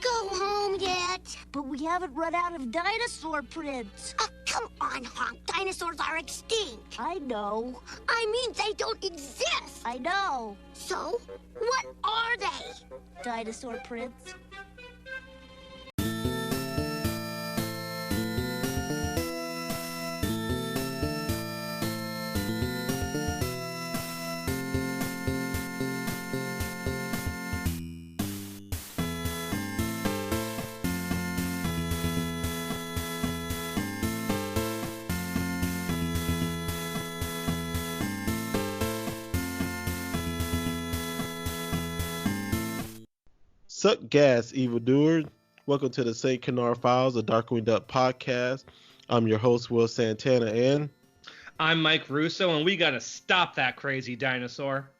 go home yet. But we haven't run out of dinosaur prints. Oh, come on, Honk. Dinosaurs are extinct. I know. I mean, they don't exist. I know. So, what are they? Dinosaur prints. Suck gas, evildoers. Welcome to the St. Canard Files, a Darkwing Duck podcast. I'm your host, Will Santana, and I'm Mike Russo, and we gotta stop that crazy dinosaur.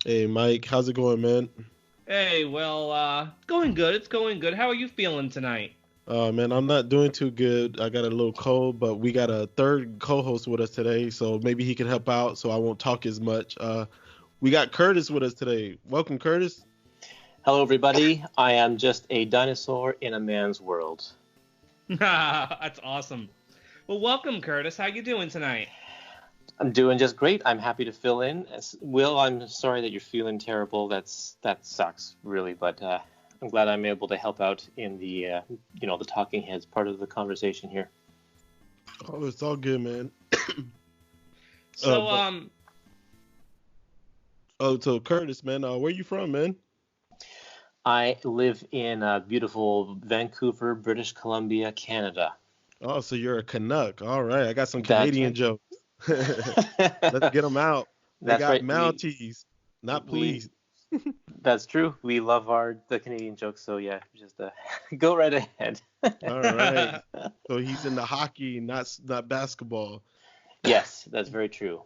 Hey, Mike, how's it going, man? Hey, well, going good. It's going good. How are you feeling tonight? Man, I'm not doing too good. I got a little cold, but we got a third co-host with us today, so maybe he can help out so I won't talk as much. We got Kurtis with us today. Welcome, Kurtis. Hello, everybody. I am just a dinosaur in a man's world. That's awesome. Well, welcome, Kurtis. How you doing tonight? I'm doing just great. I'm happy to fill in. Will, I'm sorry that you're feeling terrible. That sucks, really. But I'm glad I'm able to help out in the the talking heads part of the conversation here. Oh, it's all good, man. So Kurtis, man, where you from, man? I live in beautiful Vancouver, British Columbia, Canada. Oh, so you're a Canuck. All right, I got some Canadian jokes. Let's get them out. They got right. Mounties, not please. That's true. We love the Canadian jokes, so yeah, just go right ahead. All right. So he's into hockey, not basketball. Yes, that's very true.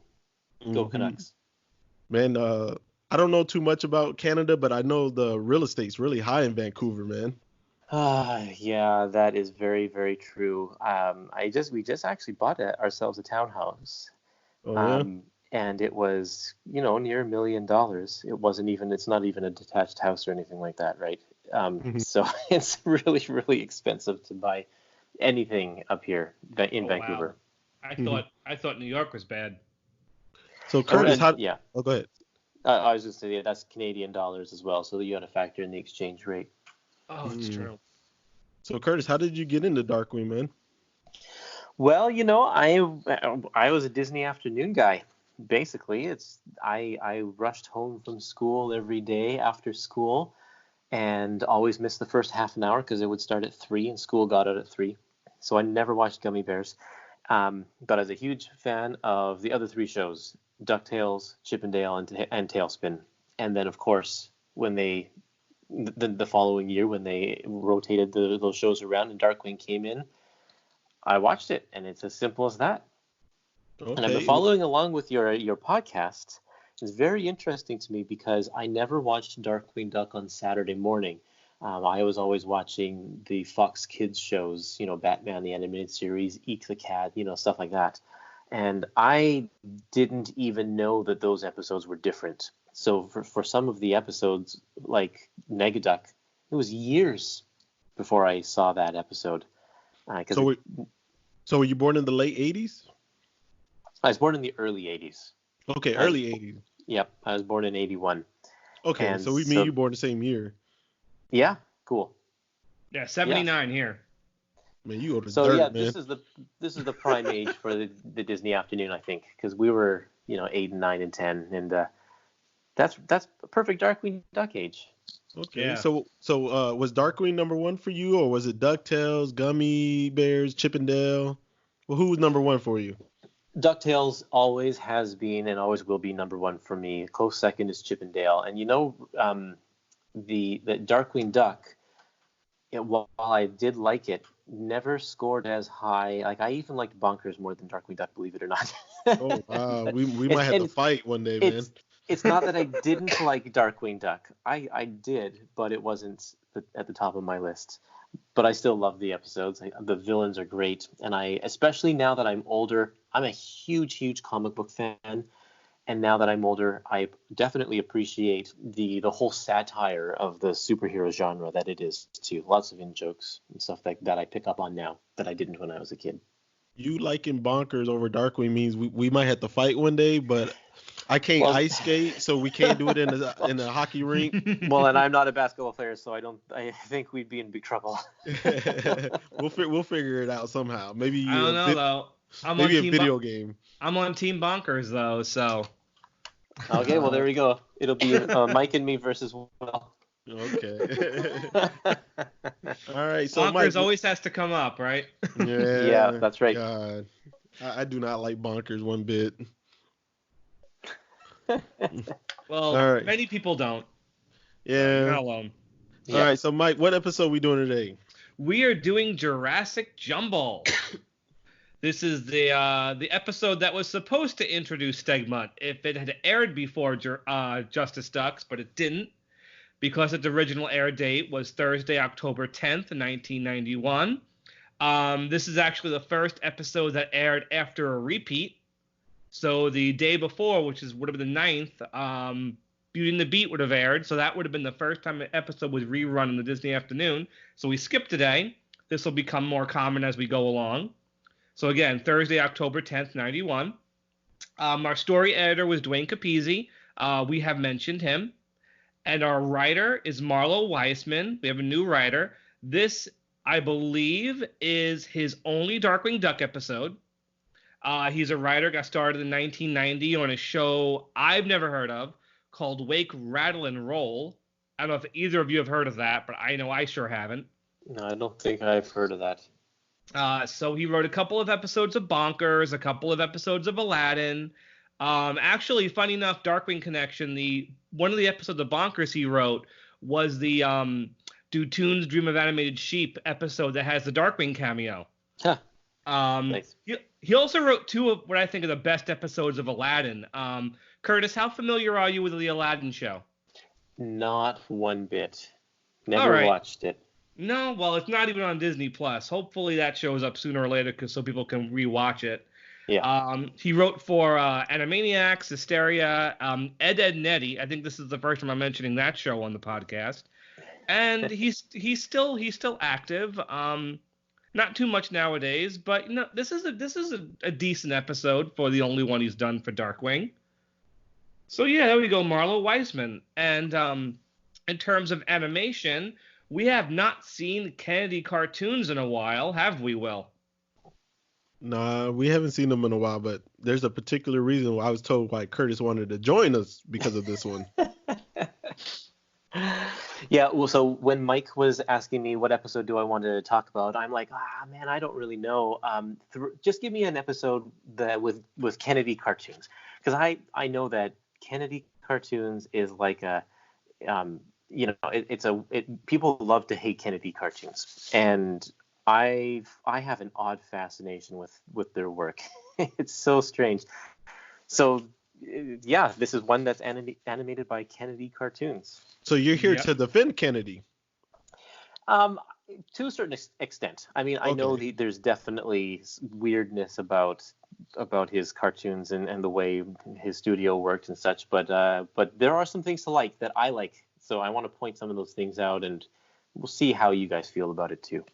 Go Canucks. Man, I don't know too much about Canada, but I know the real estate's really high in Vancouver, man. Yeah, that is very, very true. We just actually bought ourselves a townhouse. Oh, yeah? And it was, near $1 million. It's not even a detached house or anything like that, right? So it's really, really expensive to buy anything up here in Vancouver. Wow. I thought New York was bad. So Kurtis, Oh, go ahead. I was just saying that's Canadian dollars as well, so you got to factor in the exchange rate. Oh, it's true. So Kurtis, how did you get into Darkwing, man? Well, I was a Disney afternoon guy. Basically, I rushed home from school every day after school, and always missed the first half an hour because it would start at 3 and school got out at 3. So I never watched Gummy Bears. But I was a huge fan of the other 3 shows. Ducktales, Chip and Dale, and Tailspin. And then, of course, when the following year, when they rotated those shows around and Darkwing came in, I watched it, and it's as simple as that. Okay. And I've been following along with your podcast. It's very interesting to me because I never watched Darkwing Duck on Saturday morning. I was always watching the Fox Kids shows, Batman, the animated series, Eek the Cat, stuff like that. And I didn't even know that those episodes were different. So for some of the episodes, like Negaduck, it was years before I saw that episode. So were you born in the late 80s? I was born in the early 80s. Okay, early 80s. Yep, I was born in 81. Okay, and so you born the same year. Yeah, cool. Yeah, 79 here. Man, you go to so dirt, yeah, man. this is the prime age for the Disney afternoon, I think, because we were 8 and 9 and 10, and that's a perfect Darkwing Duck age. Okay, yeah. So was Darkwing number 1 for you, or was it Ducktales, Gummy Bears, Chip and Dale? Well, who was number 1 for you? Ducktales always has been and always will be number 1 for me. A close second is Chip and Dale, and the Darkwing Duck. While I did like it, never scored as high. Like I even liked Bonkers more than Darkwing Duck, believe it or not. Oh wow, we might have to fight one day, man. It's not that I didn't like Darkwing Duck. I did, but it wasn't at the top of my list. But I still love the episodes. The villains are great, and especially now that I'm older, I'm a huge comic book fan. And now that I'm older, I definitely appreciate the whole satire of the superhero genre that it is too. Lots of in-jokes and stuff that I pick up on now that I didn't when I was a kid. You liking Bonkers over Darkwing means we might have to fight one day, but I can't ice skate, so we can't do it in the hockey rink. Well, and I'm not a basketball player, so I think we'd be in big trouble. We'll figure it out somehow. Maybe I don't know though. Maybe a video game. I'm on Team Bonkers though, so. Okay, well there we go. It'll be Mike and me versus Will. Okay. All right. So Bonkers Mike, always has to come up, right? Yeah, that's right. God, I do not like Bonkers one bit. Well, many people don't. Yeah. You're not alone. All right. So Mike, what episode we doing today? We are doing Jurassic Jumble. This is the episode that was supposed to introduce Stegmutt if it had aired before Justice Ducks, but it didn't because its original air date was Thursday, October 10th, 1991. This is actually the first episode that aired after a repeat. So the day before, which would have been the 9th, Beauty and the Beat would have aired. So that would have been the first time an episode was rerun in the Disney afternoon. So we skipped today. This will become more common as we go along. So again, Thursday, October 10th, 91. Our story editor was Dwayne Capizzi. We have mentioned him. And our writer is Marlo Weissman. We have a new writer. This, I believe, is his only Darkwing Duck episode. He's a writer, got started in 1990 on a show I've never heard of called Wake, Rattle, and Roll. I don't know if either of you have heard of that, but I know I sure haven't. No, I don't think I've heard of that. So he wrote a couple of episodes of Bonkers, a couple of episodes of Aladdin. Actually, funny enough, Darkwing Connection, one of the episodes of Bonkers he wrote was the Do Toons Dream of Animated Sheep episode that has the Darkwing cameo. Huh. Nice. He also wrote two of what I think are the best episodes of Aladdin. Kurtis, how familiar are you with the Aladdin show? Not one bit. Never watched it. No, well, it's not even on Disney Plus. Hopefully that shows up sooner or later so people can rewatch it. Yeah. He wrote for Animaniacs, Hysteria, Ed, Ed and Eddie. I think this is the first time I'm mentioning that show on the podcast. And he's still active. Not too much nowadays, but this is a decent episode for the only one he's done for Darkwing. So yeah, there we go, Marlo Weissman. And in terms of animation, we have not seen Kennedy cartoons in a while, have we, Will? Nah, we haven't seen them in a while, but there's a particular reason why I was told why Kurtis wanted to join us because of this one. Yeah, well, so when Mike was asking me what episode do I want to talk about, I'm like, man, I don't really know. Just give me an episode that with Kennedy cartoons, because I know that Kennedy cartoons is like a people love to hate Kennedy cartoons, and I have an odd fascination with their work. It's so strange. So yeah, this is one that's animated by Kennedy cartoons. So you're here to defend Kennedy? To a certain extent. I mean, I know there's definitely weirdness about his cartoons and the way his studio worked and such, but there are some things to like that I like. So I want to point some of those things out, and we'll see how you guys feel about it too.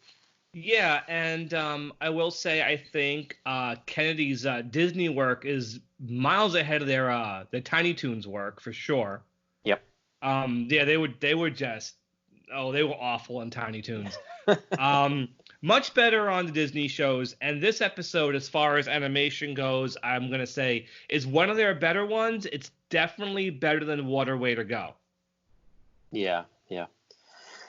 Yeah, and I will say I think Kennedy's Disney work is miles ahead of their Tiny Toons work for sure. Yep. Yeah, they were just they were awful on Tiny Toons. Much better on the Disney shows, and this episode, as far as animation goes, I'm gonna say is one of their better ones. It's definitely better than Water Way to Go. Yeah, yeah.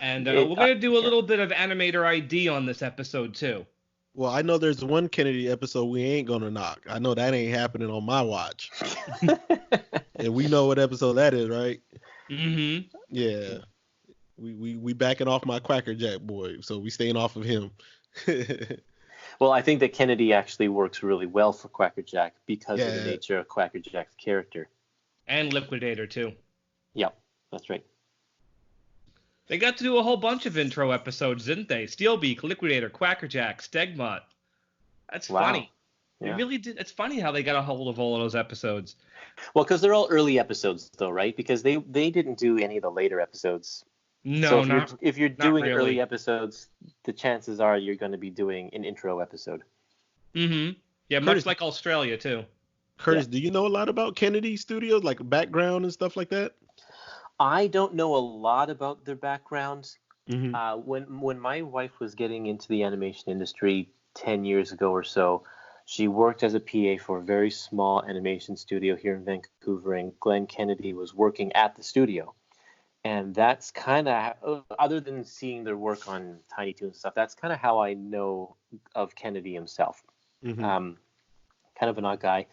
And we're going to do a little bit of animator ID on this episode, too. Well, I know there's one Kennedy episode we ain't going to knock. I know that ain't happening on my watch. And we know what episode that is, right? Mm-hmm. Yeah. We backing off my Quacker Jack boy, so we staying off of him. Well, I think that Kennedy actually works really well for Quacker Jack because of the nature of Quacker Jack's character. And Liquidator, too. Yep, that's right. They got to do a whole bunch of intro episodes, didn't they? Steelbeak, Liquidator, Quackerjack, Stegmutt. That's funny. They Yeah. really did. It's funny how they got a hold of all of those episodes. Well, because they're all early episodes, though, right? Because they didn't do any of the later episodes. So No, if you're not doing really. early episodes, the chances are you're going to be doing an intro episode. Mm-hmm. Yeah, Curtis- much like Australia too. Curtis, Yeah. do you know a lot about Kennedy Studios, like background and stuff like that? I don't know a lot about their background. Mm-hmm. When my wife was getting into the animation industry 10 years ago or so, she worked as a PA for a very small animation studio here in Vancouver, and Glenn Kennedy was working at the studio. And that's kind of, other than seeing their work on Tiny Toons stuff, that's kind of how I know of Kennedy himself. Mm-hmm. Kind of an odd guy.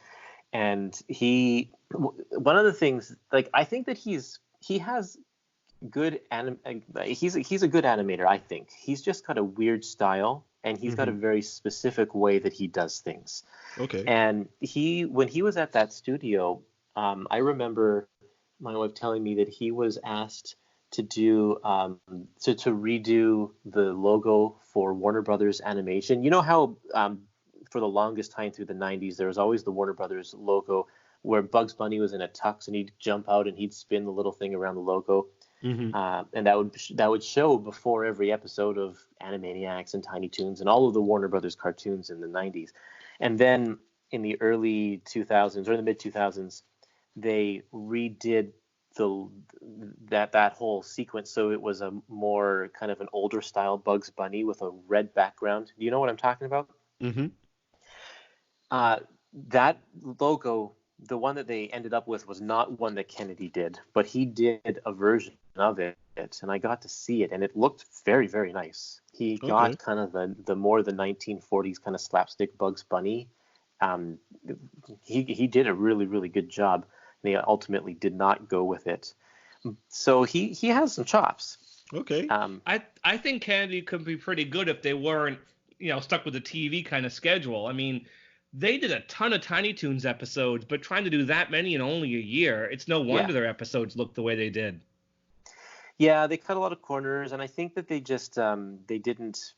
And one of the things, like, I think that he has good he's a good animator. I think he's just got a weird style, and he's got a very specific way that he does things. Okay. And when he was at that studio, I remember my wife telling me that he was asked to do to redo the logo for Warner Brothers Animation. You know how for the longest time through the 90s there was always the Warner Brothers logo where Bugs Bunny was in a tux and he'd jump out and he'd spin the little thing around the logo. Mm-hmm. And that would show before every episode of Animaniacs and Tiny Toons and all of the Warner Brothers cartoons in the 90s. And then in the early 2000s or in the mid 2000s, they redid that whole sequence, so it was a more kind of an older style Bugs Bunny with a red background. Do you know what I'm talking about? Mm-hmm. That logo, the one that they ended up with, was not one that Kennedy did, but he did a version of it, and I got to see it, and it looked very, very nice. He got kind of the more the 1940s kind of slapstick Bugs Bunny. He did a really, really good job. They ultimately did not go with it. So he has some chops. Okay. I think Kennedy could be pretty good if they weren't, stuck with the TV kind of schedule. I mean, they did a ton of Tiny Toons episodes, but trying to do that many in only a year, it's no wonder their episodes looked the way they did. Yeah, they cut a lot of corners, and I think that they just they didn't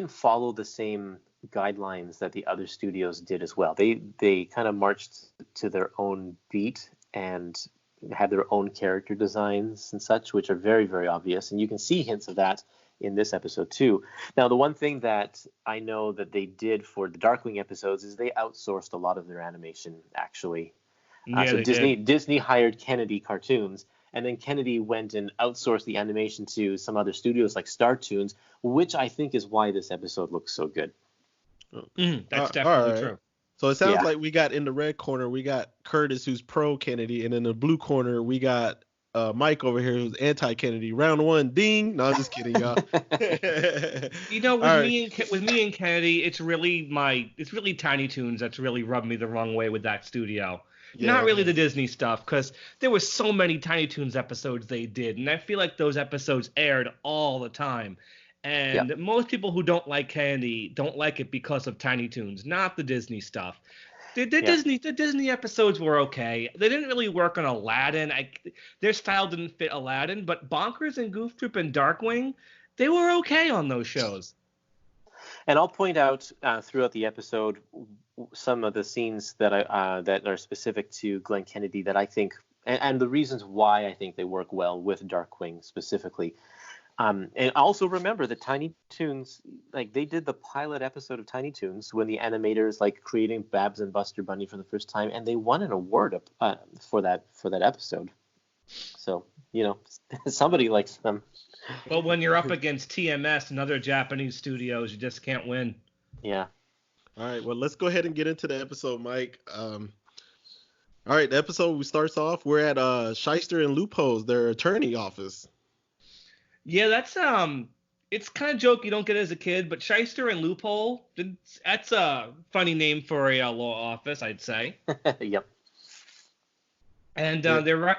follow the same guidelines that the other studios did as well. They kind of marched to their own beat and had their own character designs and such, which are very, very obvious, and you can see hints of that in this episode too. Now, the one thing that I know that they did for the Darkwing episodes is they outsourced a lot of their animation, actually. So Disney hired Kennedy Cartoons, and then Kennedy went and outsourced the animation to some other studios like Star Toons, which I think is why this episode looks so good. That's definitely true. So it sounds like we got in the red corner, we got Curtis, who's pro Kennedy, and in the blue corner, we got Mike over here, who's anti Kennedy. Round one, ding. No, I'm just kidding, y'all. With me and Kennedy, it's really Tiny Toons that's really rubbed me the wrong way with that studio. Yeah. Not really the Disney stuff, because there were so many Tiny Toons episodes they did, and I feel like those episodes aired all the time. And most people who don't like Kennedy don't like it because of Tiny Toons, not the Disney stuff. The Disney episodes were okay. They didn't really work on Aladdin. Their style didn't fit Aladdin, but Bonkers and Goof Troop and Darkwing, they were okay on those shows. And I'll point out throughout the episode some of the scenes that are specific to Glenn Kennedy that I think, and the reasons why I think they work well with Darkwing specifically. And also remember that Tiny Toons, like, they did the pilot episode of Tiny Toons when the animators creating Babs and Buster Bunny for the first time, and they won an award for that episode. So somebody likes them. But when you're up against TMS and other Japanese studios, you just can't win. Yeah. All right, well, let's go ahead and get into the episode, Mike. All right, the episode starts off. We're at Shyster and Loopholes, their attorney office. Yeah, that's it's kind of joke you don't get as a kid, but Shyster and Loophole, that's a funny name for a law office, I'd say. Yep. And they're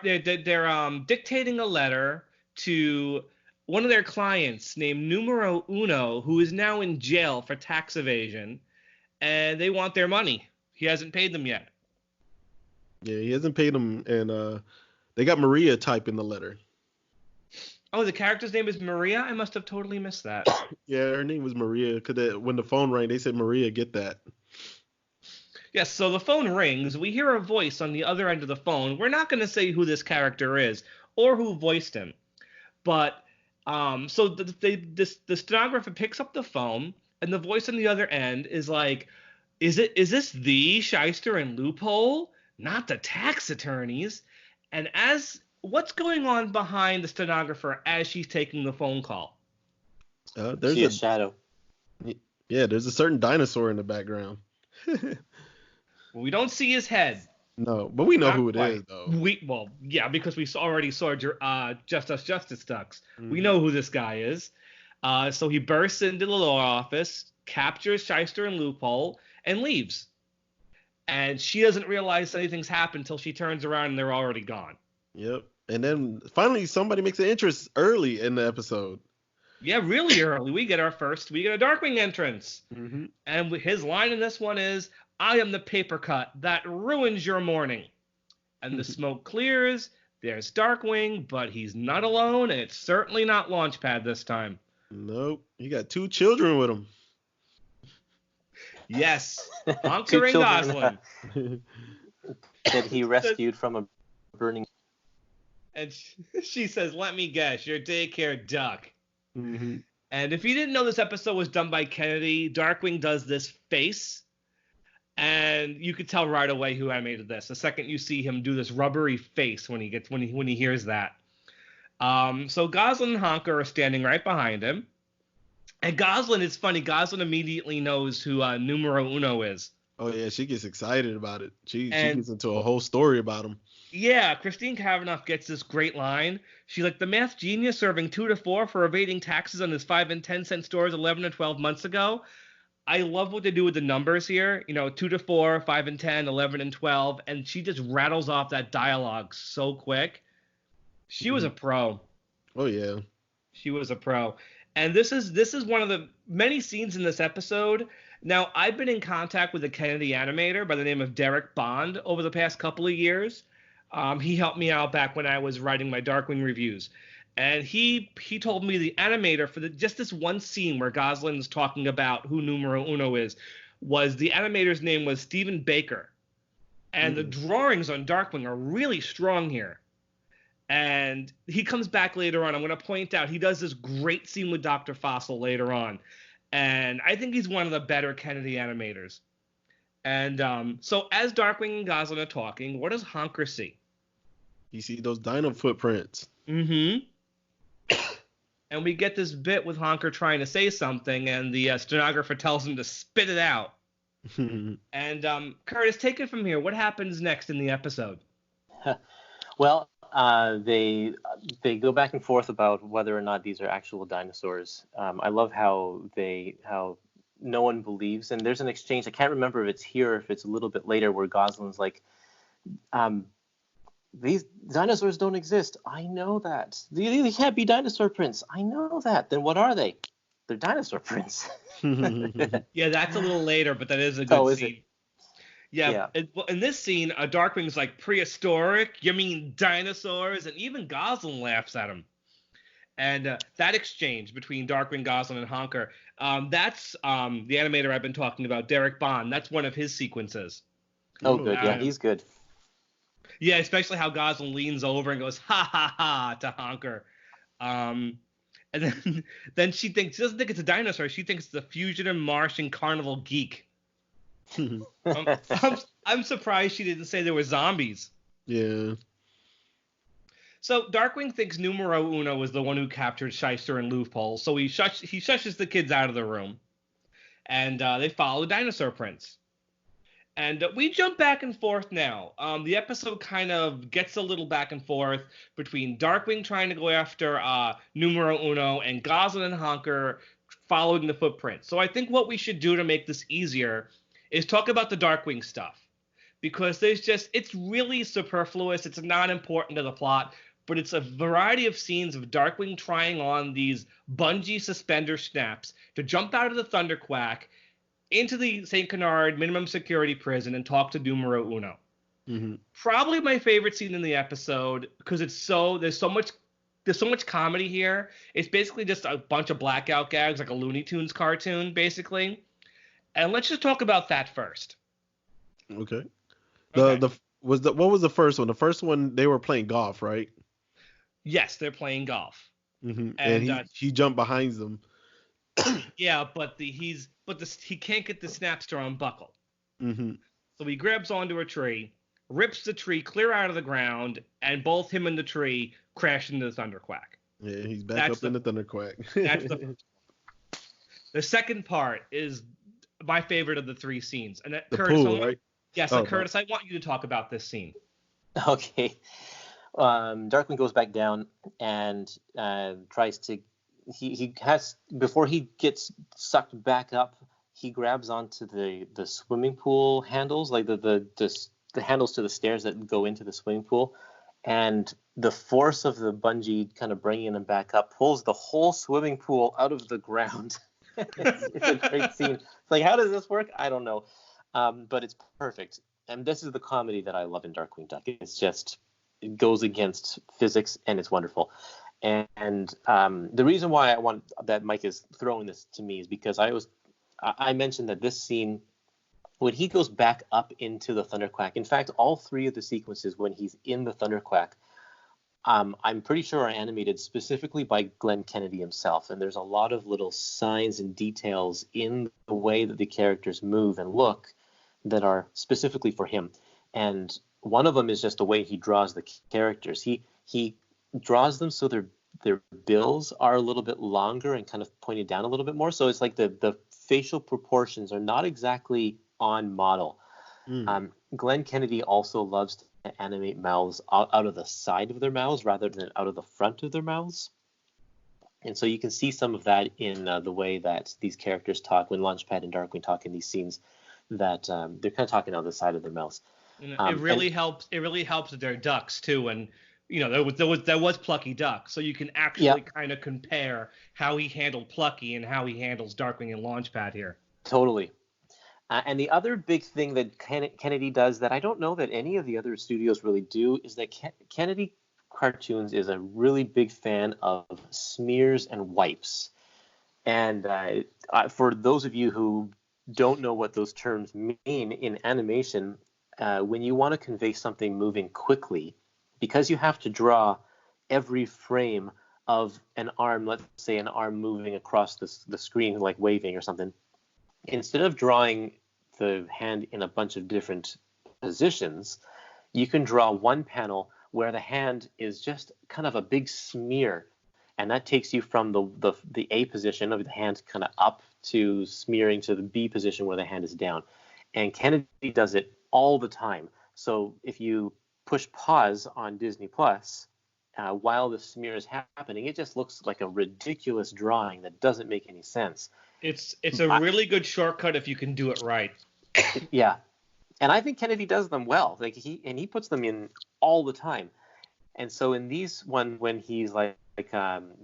dictating a letter to one of their clients named Numero Uno, who is now in jail for tax evasion, and they want their money. He hasn't paid them yet. Yeah, he hasn't paid them, and they got Maria typing the letter. Oh, the character's name is Maria? I must have totally missed that. Yeah, her name was Maria. Because when the phone rang, they said, Maria, get that. Yes, so the phone rings. We hear a voice on the other end of the phone. We're not going to say who this character is or who voiced him. But so the stenographer picks up the phone, and the voice on the other end is like, is this the Shyster and Loophole? Not the tax attorneys. And what's going on behind the stenographer as she's taking the phone call? There's See a shadow. Yeah, there's a certain dinosaur in the background. We don't see his head. No, but we know Not who it quite. is, though. Because we already saw Justice Ducks. Mm-hmm. We know who this guy is. So he bursts into the law office, captures Shyster and Loophole, and leaves. And she doesn't realize anything's happened until she turns around and they're already gone. Yep. And then finally somebody makes an entrance early in the episode. Yeah, really early. We get a Darkwing entrance. Mm-hmm. And his line in this one is, I am the paper cut that ruins your morning. And the smoke clears. There's Darkwing, but he's not alone, and it's certainly not Launchpad this time. Nope. He got 2 children with him. Yes, Honker and Goslin. That he rescued from a burning. And she says, let me guess, your daycare duck. Mm-hmm. And if you didn't know this episode was done by Kennedy, Darkwing does this face, and you could tell right away who animated this. The second you see him do this rubbery face when he hears that. So Goslin and Honker are standing right behind him. And Goslin, it's funny, Goslin immediately knows who Numero Uno is. Oh, yeah, she gets excited about it. She gets into a whole story about him. Yeah, Christine Cavanaugh gets this great line. She's like, the math genius serving 2 to 4 for evading taxes on his 5 and 10 cent stores 11 and 12 months ago. I love what they do with the numbers here. 2 to 4, 5 and 10, 11 and 12. And she just rattles off that dialogue so quick. She was a pro. Oh, yeah. She was a pro. And this is one of the many scenes in this episode. Now, I've been in contact with a Kennedy animator by the name of Derek Bond over the past couple of years. He helped me out back when I was writing my Darkwing reviews. And he told me the animator for just this one scene where Goslin's talking about who Numero Uno is, was the animator's name was Stephen Baker. And the drawings on Darkwing are really strong here. And he comes back later on. I'm going to point out he does this great scene with Dr. Fossil later on. And I think he's one of the better Kennedy animators. And so as Darkwing and Goslin are talking, what does Honker see? You see those dino footprints. Mm-hmm. And we get this bit with Honker trying to say something, and the stenographer tells him to spit it out. And Curtis, take it from here. What happens next in the episode? Well, they go back and forth about whether or not these are actual dinosaurs. I love how no one believes, and there's an exchange. I can't remember if it's here or if it's a little bit later, where Goslin's like, these dinosaurs don't exist. I know that. They can't be dinosaur prints. I know that. Then what are they? They're dinosaur prints. Yeah, that's a little later, but that is a good scene. It? Yeah. In this scene, Darkwing's like, prehistoric? You mean dinosaurs? And even Goslin laughs at him. And that exchange between Darkwing, Goslin, and Honker, that's the animator I've been talking about, Derek Bond. That's one of his sequences. Oh, good. Yeah, he's good. Yeah, especially how Goslin leans over and goes, ha, ha, ha, to Honker. And then she doesn't think it's a dinosaur. She thinks it's a fugitive Martian carnival geek. I'm surprised she didn't say there were zombies. Yeah. So Darkwing thinks Numero Uno was the one who captured Shyster and Loophole, so he shushes the kids out of the room, and they follow the dinosaur prints. And we jump back and forth now. The episode kind of gets a little back and forth between Darkwing trying to go after Numero Uno and Goslin and Honker following the footprints. So I think what we should do to make this easier is talk about the Darkwing stuff. Because it's really superfluous. It's not important to the plot. But it's a variety of scenes of Darkwing trying on these bungee suspender snaps to jump out of the Thunderquack into the St. Canard minimum security prison and talk to Numero Uno. Mm-hmm. Probably my favorite scene in the episode because there's so much there's so much comedy here. It's basically just a bunch of blackout gags, like a Looney Tunes cartoon, basically. And let's just talk about that first. Okay. Okay. What was the first one? The first one they were playing golf, right? Yes, they're playing golf. And And he jumped behind them. yeah, but he can't get the snaps to unbuckle. Mm-hmm. So he grabs onto a tree, rips the tree clear out of the ground, and both him and the tree crash into the thunderquack. Yeah, he's back up in the thunderquack. That's the second part is my favorite of the three scenes. And that, the Curtis, pool, right? Yes, Oh, Curtis, I want you to talk about this scene. Okay. Darkwing goes back down and tries to. He has, before he gets sucked back up, he grabs onto the swimming pool handles, like the handles to the stairs that go into the swimming pool, and the force of the bungee kind of bringing him back up pulls the whole swimming pool out of the ground. It's a great scene. It's like, how does this work? I don't know, but it's perfect. And this is the comedy that I love in Darkwing Duck. It's just, it goes against physics, and it's wonderful. And the reason why I want that Mike is throwing this to me is because I mentioned that this scene, when he goes back up into the thunderquack, in fact, all three of the sequences when he's in the thunderquack, I'm pretty sure are animated specifically by Glenn Kennedy himself. And there's a lot of little signs and details in the way that the characters move and look that are specifically for him. And one of them is just the way he draws the characters. He draws them so their bills are a little bit longer and kind of pointed down a little bit more. So it's like the facial proportions are not exactly on model. Glenn Kennedy also loves to animate mouths out of the side of their mouths rather than out of the front of their mouths. And so you can see some of that in the way that these characters talk when Launchpad and Darkwing talk in these scenes, that they're kind of talking out of the side of their mouths. It really helps. It really helps with their ducks too, and there was Plucky Duck, so you can actually kind of compare how he handled Plucky and how he handles Darkwing and Launchpad here. Totally. And the other big thing that Kennedy does that I don't know that any of the other studios really do is that Kennedy Cartoons is a really big fan of smears and wipes. And for those of you who don't know what those terms mean in animation, when you want to convey something moving quickly, because you have to draw every frame of an arm, let's say an arm moving across the screen like waving or something, instead of drawing the hand in a bunch of different positions, you can draw one panel where the hand is just kind of a big smear, and that takes you from the A position of the hand kind of up to smearing to the B position where the hand is down. And Kennedy does it all the time. So if you push pause on Disney Plus while the smear is happening, it just looks like a ridiculous drawing that doesn't make any sense. It's a really good shortcut if you can do it right. Yeah, and I think Kennedy does them well. Like he puts them in all the time. And so in these one, when he's like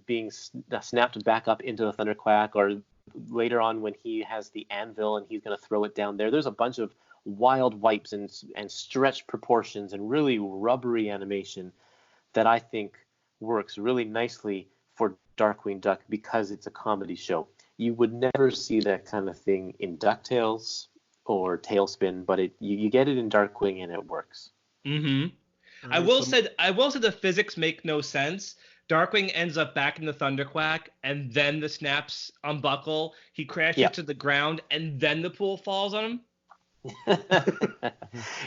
being snapped back up into the thunderquack, or later on when he has the anvil and he's going to throw it down there's a bunch of wild wipes and stretched proportions and really rubbery animation that I think works really nicely for Darkwing Duck because it's a comedy show. You would never see that kind of thing in Ducktales or Tailspin, but you get it in Darkwing and it works. Mm-hmm. I will say the physics make no sense. Darkwing ends up back in the thunderquack, and then the snaps unbuckle. He crashes to the ground, and then the pool falls on him.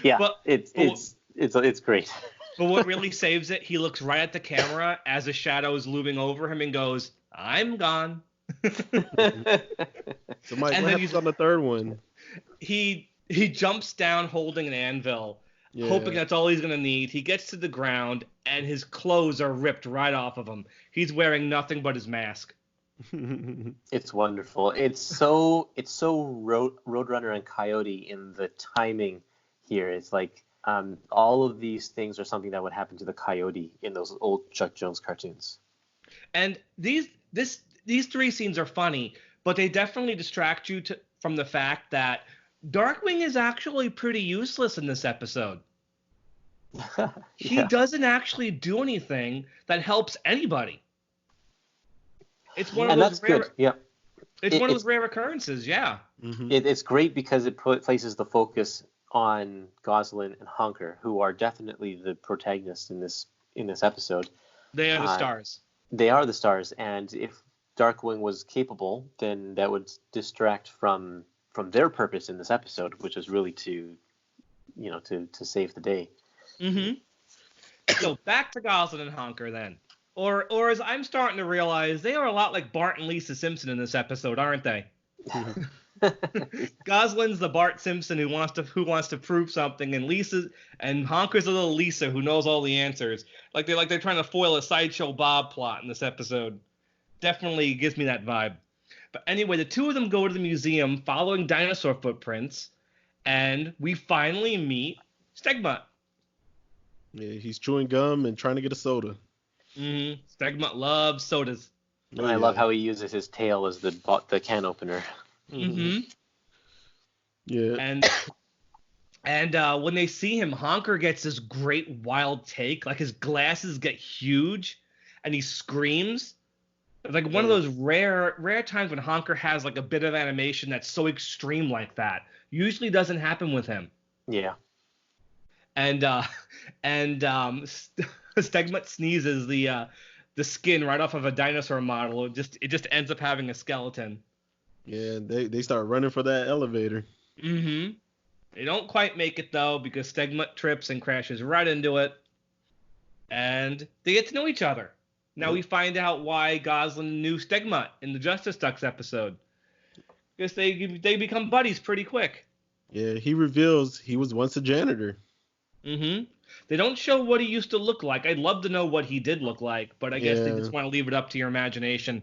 Yeah, but it's great. But what really saves it, he looks right at the camera as a shadow is looming over him and goes, "I'm gone." So Mike, what happens on the third one? He jumps down holding an anvil, hoping that's all he's gonna need. He gets to the ground and his clothes are ripped right off of him. He's wearing nothing but his mask. It's wonderful. It's so Roadrunner and Coyote in the timing here. It's like all of these things are something that would happen to the Coyote in those old Chuck Jones cartoons. And these three scenes are funny, but they definitely distract you from the fact that Darkwing is actually pretty useless in this episode. He Yeah. doesn't actually do anything that helps anybody. It's one of And those that's rare. good. Yeah. It's It- one of it's those rare occurrences. Yeah. Hmm. it's great because it places the focus on Gosling and Honker, who are definitely the protagonists in this episode. They are the Uh, stars. They are the stars, and if Darkwing was capable, then that would distract from their purpose in this episode, which is really to to save the day. Mm-hmm. So back to Goslin and Honker then. Or as I'm starting to realize, they are a lot like Bart and Lisa Simpson in this episode, aren't they? Goslin's the Bart Simpson who wants to prove something, and Honker's the little Lisa who knows all the answers. Like they're trying to foil a Sideshow Bob plot in this episode. Definitely gives me that vibe. But anyway, the two of them go to the museum following dinosaur footprints, and we finally meet Stegmutt. Yeah, he's chewing gum and trying to get a soda. Mm-hmm. Stegmutt loves sodas. And I love how he uses his tail as the can opener. Mm-hmm. Yeah. And when they see him, Honker gets this great wild take. Like his glasses get huge, and he screams. It's like one of those rare times when Honker has like a bit of animation that's so extreme like that. Usually doesn't happen with him. Yeah. And Stegmutt sneezes the skin right off of a dinosaur model. It just ends up having a skeleton. Yeah, they start running for that elevator. Mm-hmm. They don't quite make it though because Stegmutt trips and crashes right into it, and they get to know each other. Now we find out why Goslin knew Stegmutt in the Justice Ducks episode, because they become buddies pretty quick. Yeah, he reveals he was once a janitor. Mm-hmm. They don't show what he used to look like. I'd love to know what he did look like, but I guess they just want to leave it up to your imagination.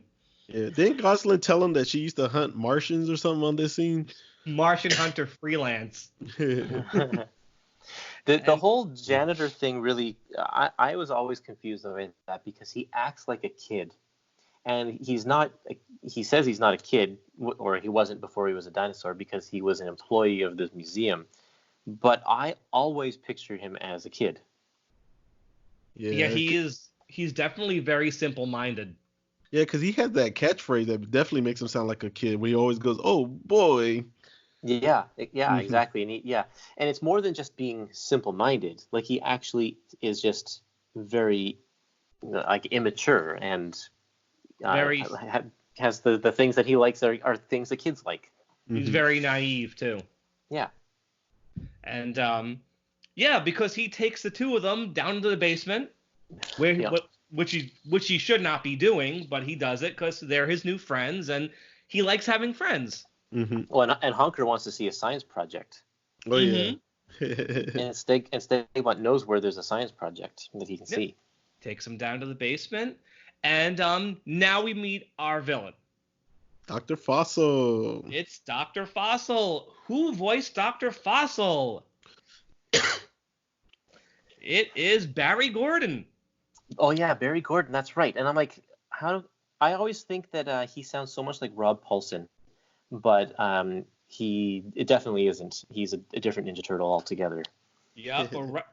Yeah, didn't Gosling tell him that she used to hunt Martians or something on this scene? Martian Hunter freelance. The whole janitor thing really, I was always confused about that because he acts like a kid, and he says he's not a kid, or he wasn't before he was a dinosaur because he was an employee of this museum, but I always pictured him as a kid. Yeah, he's definitely very simple-minded. Yeah, because he has that catchphrase that definitely makes him sound like a kid when he always goes, "Oh boy." Yeah, exactly. And and it's more than just being simple-minded. Like he actually is just very like immature and Very has the things that he likes are things that kids like. He's very naive too. Yeah. And because he takes the two of them down into the basement, which he should not be doing, but he does it because they're his new friends and he likes having friends. Mm-hmm. Well, and Honker wants to see a science project. Oh yeah. And Stegmutt knows where there's a science project that he can see. Takes him down to the basement, and now we meet our villain. Dr. Fossil. It's Dr. Fossil. Who voiced Dr. Fossil? It is Barry Gordon. Oh yeah, Barry Gordon. That's right. And I'm like, I always think that he sounds so much like Rob Paulson, but it definitely isn't. He's a different Ninja Turtle altogether. Yeah.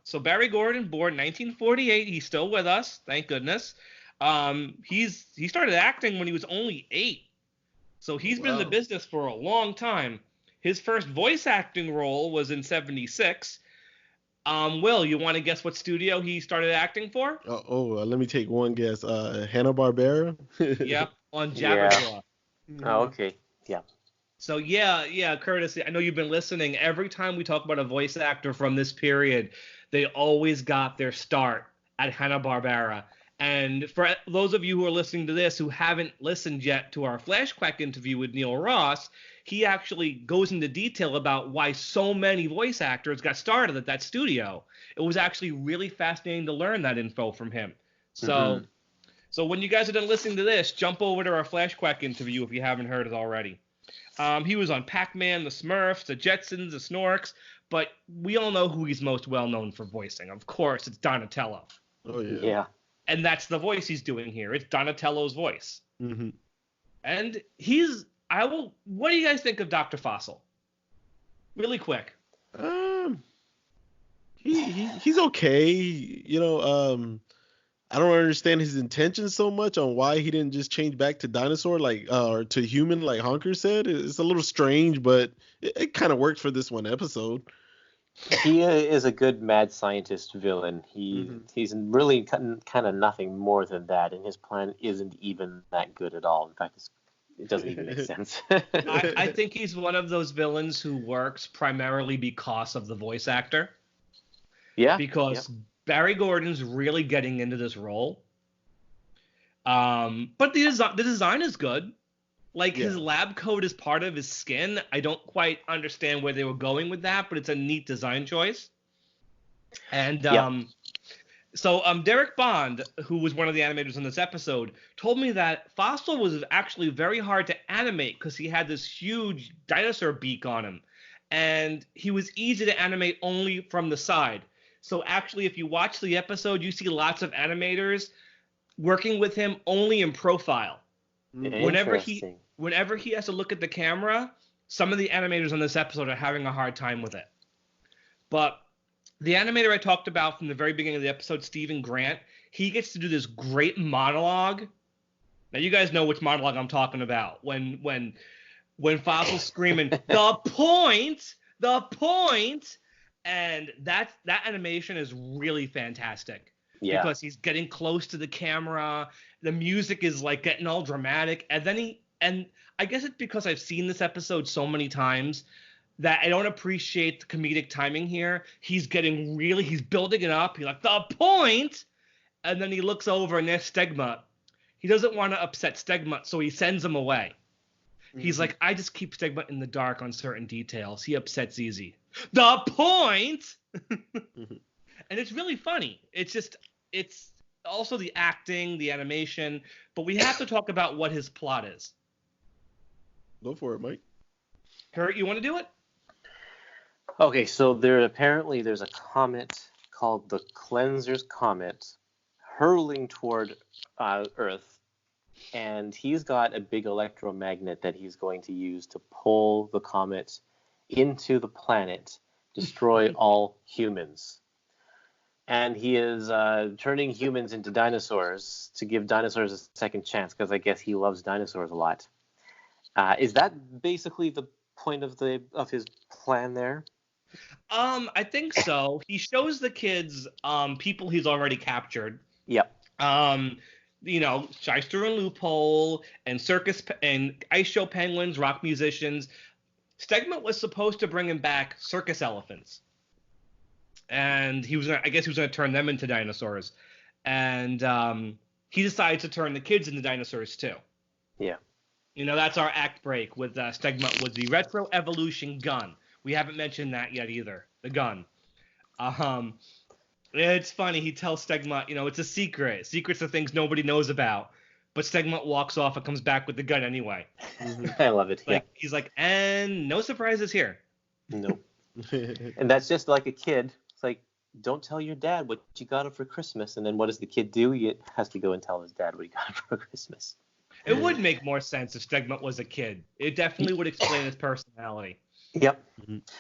So Barry Gordon, born 1948. He's still with us, thank goodness. He started acting when he was only 8, so he's been in the business for a long time. His first voice acting role was in '76. Will, you want to guess what studio he started acting for? Let me take one guess. Hanna-Barbera? Yep, on Jabberjaw. Oh, okay. Yeah. So yeah, Curtis, I know you've been listening. Every time we talk about a voice actor from this period, they always got their start at Hanna-Barbera. And for those of you who are listening to this who haven't listened yet to our Flash Quack interview with Neil Ross, he actually goes into detail about why so many voice actors got started at that studio. It was actually really fascinating to learn that info from him. So when you guys are done listening to this, jump over to our Flash Quack interview if you haven't heard it already. He was on Pac-Man, the Smurfs, the Jetsons, the Snorks, but we all know who he's most well known for voicing. Of course, it's Donatello. Oh yeah. Yeah. And that's the voice he's doing here. It's Donatello's voice. Mm-hmm. And what do you guys think of Dr. Fossil? Really quick. he's okay. I don't understand his intentions so much on why he didn't just change back to dinosaur or to human like Honker said. It's a little strange, but it kind of worked for this one episode. He is a good mad scientist villain. He's really kind of nothing more than that, and his plan isn't even that good at all. In fact, it doesn't even make sense. I think he's one of those villains who works primarily because of the voice actor. Yeah. Because Barry Gordon's really getting into this role. But the design is good. Like, his lab coat is part of his skin. I don't quite understand where they were going with that, but it's a neat design choice. And so Derek Bond, who was one of the animators in this episode, told me that Fossil was actually very hard to animate because he had this huge dinosaur beak on him. And he was easy to animate only from the side. So actually, if you watch the episode, you see lots of animators working with him only in profile. Whenever he has to look at the camera, some of the animators on this episode are having a hard time with it. But the animator I talked about from the very beginning of the episode, Stephen Grant, he gets to do this great monologue. Now you guys know which monologue I'm talking about. When Fossil's screaming, the point, and that animation is really fantastic. Yeah. Because he's getting close to the camera, the music is like getting all dramatic, and I guess it's because I've seen this episode so many times that I don't appreciate the comedic timing here. He's building it up. He's like, the point, and then he looks over and there's Stegmutt. He doesn't want to upset Stegmutt, so he sends him away. He's like, I just keep Stegmutt in the dark on certain details. He upsets easy. The point! And it's really funny. It's also the acting, the animation, but we have to talk about what his plot is. Go for it, Mike. Kurt, you want to do it? Okay, so there's a comet called the Cleanser's Comet hurling toward Earth, and he's got a big electromagnet that he's going to use to pull the comet into the planet, destroy all humans. And he is turning humans into dinosaurs to give dinosaurs a second chance, because I guess he loves dinosaurs a lot. Is that basically the point of his plan there? I think so. He shows the kids people he's already captured. Yep. Shyster and Loophole and circus and ice show penguins, rock musicians. Stegmutt was supposed to bring him back circus elephants. And he was going to turn them into dinosaurs. And he decides to turn the kids into dinosaurs too. Yeah. That's our act break with Stegmutt with the retro evolution gun. We haven't mentioned that yet either. The gun. It's funny. He tells Stegmutt, it's a secret. Secrets are things nobody knows about. But Stegmutt walks off and comes back with the gun anyway. I love it. He's like, and no surprises here. Nope. And that's just like a kid. It's like, don't tell your dad what you got him for Christmas. And then what does the kid do? He has to go and tell his dad what he got him for Christmas. It would make more sense if Stegmutt was a kid. It definitely would explain his personality. Yep.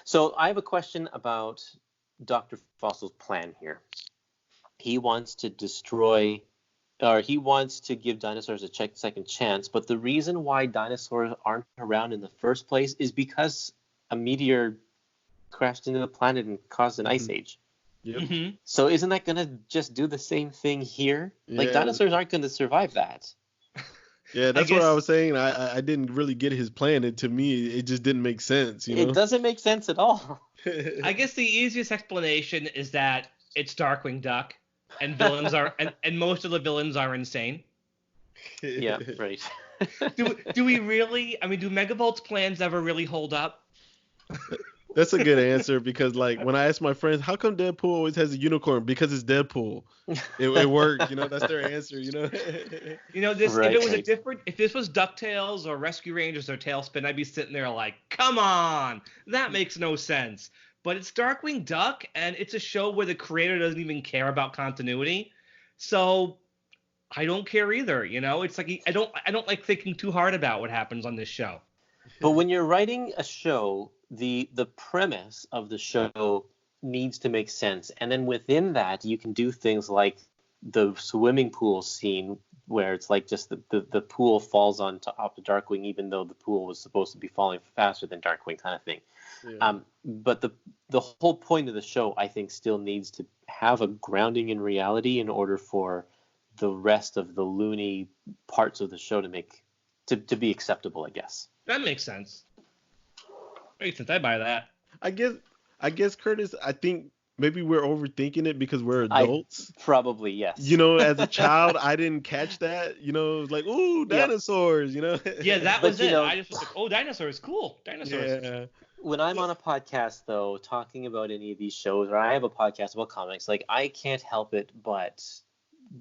So I have a question about Dr. Fossil's plan here. He wants to he wants to give dinosaurs a second chance, but the reason why dinosaurs aren't around in the first place is because a meteor crashed into the planet and caused an ice age. Yep. Mm-hmm. So isn't that going to just do the same thing here? Yeah. Like, dinosaurs aren't going to survive that. Yeah, that's what I was saying. I didn't really get his plan, and to me, it just didn't make sense. It doesn't make sense at all. I guess the easiest explanation is that it's Darkwing Duck, and villains are and most of the villains are insane. Yeah, right. Do we really? I mean, do Megavolt's plans ever really hold up? That's a good answer, because like when I ask my friends, how come Deadpool always has a unicorn? Because it's Deadpool. It worked, that's their answer, Right, if this was DuckTales or Rescue Rangers or Tailspin, I'd be sitting there like, come on, that makes no sense. But it's Darkwing Duck, and it's a show where the creator doesn't even care about continuity. So I don't care either, It's like I don't like thinking too hard about what happens on this show. But when you're writing a show, the premise of the show needs to make sense. And then within that, you can do things like the swimming pool scene where it's like just the pool falls on top of Darkwing, even though the pool was supposed to be falling faster than Darkwing, kind of thing. Yeah. But the whole point of the show, I think, still needs to have a grounding in reality in order for the rest of the loony parts of the show to be acceptable, I guess. That makes sense. Makes sense. I buy that. I guess Curtis, I think maybe we're overthinking it because we're adults. Probably, yes. You know, as a child, I didn't catch that. You know, it was like, ooh, dinosaurs, you know? Yeah, that But, was you it. know- I just was like, oh, dinosaurs, cool. Dinosaurs. Yeah. When I'm on a podcast, though, talking about any of these shows, or I have a podcast about comics, like, I can't help it but,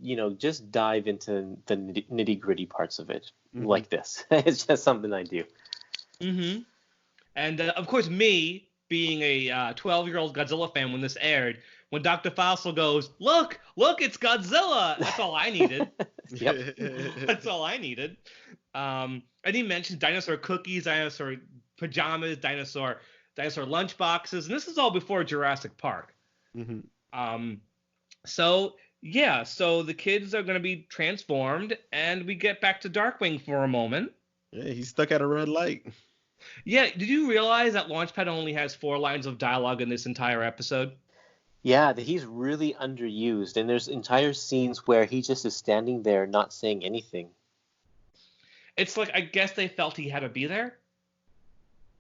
you know, just dive into the nitty-gritty parts of it like this. It's just something I do. Mm-hmm. And, of course, me, being a 12-year-old Godzilla fan when this aired, when Dr. Fossil goes, look, it's Godzilla. That's all I needed. Yep. That's all I needed. And he mentioned dinosaur cookies, dinosaur pajamas, dinosaur lunch boxes, and this is all before Jurassic Park. Mm-hmm. So the kids are going to be transformed, and we get back to Darkwing for a moment. Yeah, he's stuck at a red light. Yeah, did you realize that Launchpad only has 4 lines of dialogue in this entire episode? Yeah, that he's really underused, and there's entire scenes where he just is standing there not saying anything. It's like, I guess they felt he had to be there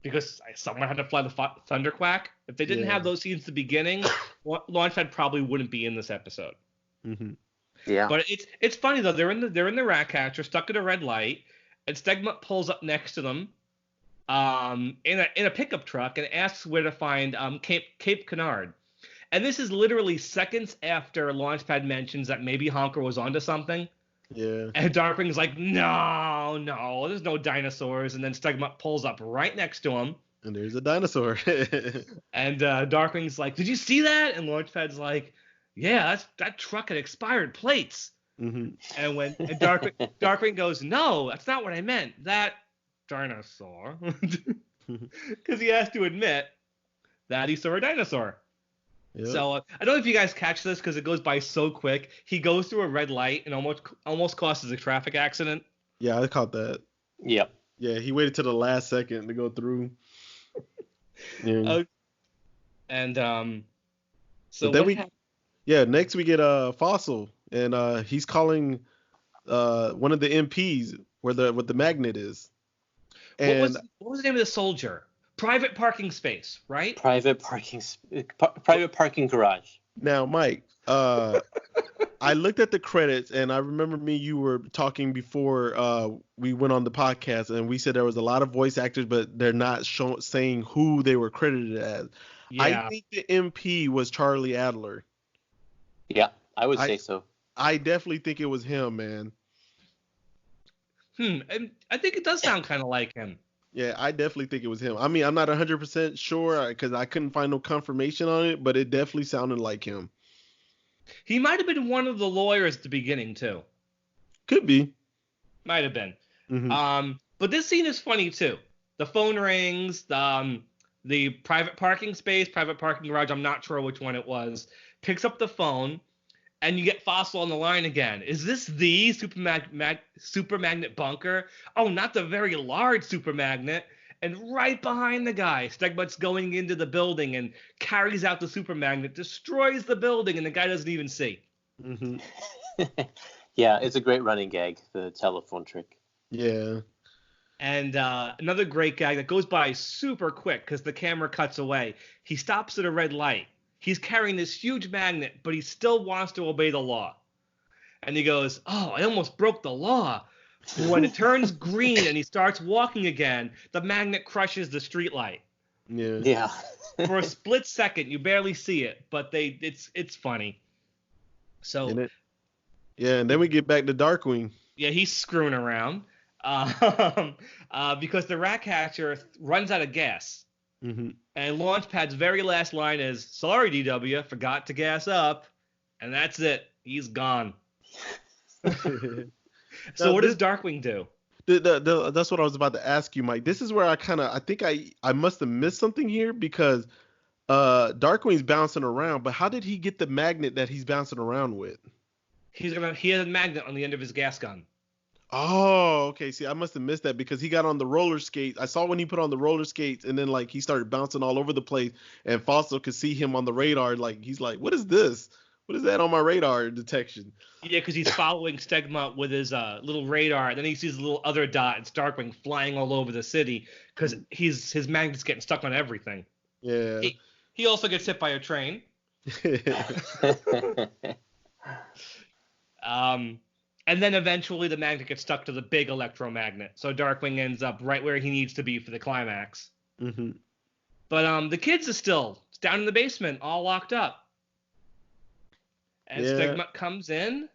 because someone had to fly the Thunderquack. If they didn't have those scenes at the beginning, Launchpad probably wouldn't be in this episode. Mm-hmm. Yeah. But it's funny though. They're in the rat catcher, stuck at a red light, and Stegmutt pulls up next to them, in a pickup truck, and asks where to find Cape Canard. And this is literally seconds after Launchpad mentions that maybe Honker was onto something. Yeah. And Darkwing's like, no, there's no dinosaurs. And then Stegmutt pulls up right next to him. And there's a dinosaur. And Darkwing's like, did you see that? And Launchpad's like, yeah, that truck had expired plates. Mm-hmm. And Darkwing goes, no, that's not what I meant. That dinosaur. Because he has to admit that he saw a dinosaur. Yep. So I don't know if you guys catch this because it goes by so quick. He goes through a red light and almost causes a traffic accident. Yeah, I caught that. Yep. Yeah, he waited till the last second to go through. Yeah. So then next we get Fossil, and he's calling one of the MPs where the magnet is. And what was the name of the soldier? Private parking space, right? Private parking garage. Now, Mike, I looked at the credits, and I remember you were talking before we went on the podcast, and we said there was a lot of voice actors, but they're not saying who they were credited as. Yeah. I think the MP was Charlie Adler. Yeah, I would say so. I definitely think it was him, man. And I think it does sound kind of like him. Yeah, I definitely think it was him. I mean, I'm not 100% sure because I couldn't find no confirmation on it, but it definitely sounded like him. He might have been one of the lawyers at the beginning, too. Could be. Might have been. Mm-hmm. But this scene is funny, too. The phone rings, the private parking space, private parking garage, I'm not sure which one it was, picks up the phone, and you get Fossil on the line again. Is this the super magnet bunker? Oh, not the very large super magnet. And right behind the guy, Stegmutt's going into the building and carries out the super magnet, destroys the building, and the guy doesn't even see. Mm-hmm. Yeah, it's a great running gag, the telephone trick. Yeah. And another great gag that goes by super quick because the camera cuts away. He stops at a red light. He's carrying this huge magnet, but he still wants to obey the law. And he goes, oh, I almost broke the law. But when it turns green and he starts walking again, the magnet crushes the streetlight. Yeah. For a split second, you barely see it, but it's funny. So. And then we get back to Darkwing. Yeah, he's screwing around because the rat catcher runs out of gas. Mm-hmm. And Launchpad's very last line is, sorry, DW, forgot to gas up. And that's it. He's gone. So what does Darkwing do? That's what I was about to ask you, Mike. This is where I think I must have missed something here because Darkwing's bouncing around, but how did he get the magnet that he's bouncing around with? He has a magnet on the end of his gas gun. Oh, okay. See, I must have missed that because he got on the roller skates. I saw when he put on the roller skates and then like he started bouncing all over the place and Fossil could see him on the radar. Like he's like, what is this? What is that on my radar detection? Yeah, because he's following Stegmutt with his little radar, and then he sees a little other dot. It's Darkwing flying all over the city because his magnet's getting stuck on everything. Yeah. He also gets hit by a train. And then eventually the magnet gets stuck to the big electromagnet. So Darkwing ends up right where he needs to be for the climax. Mm-hmm. But the kids are still down in the basement, all locked up. And Stegmutt comes in,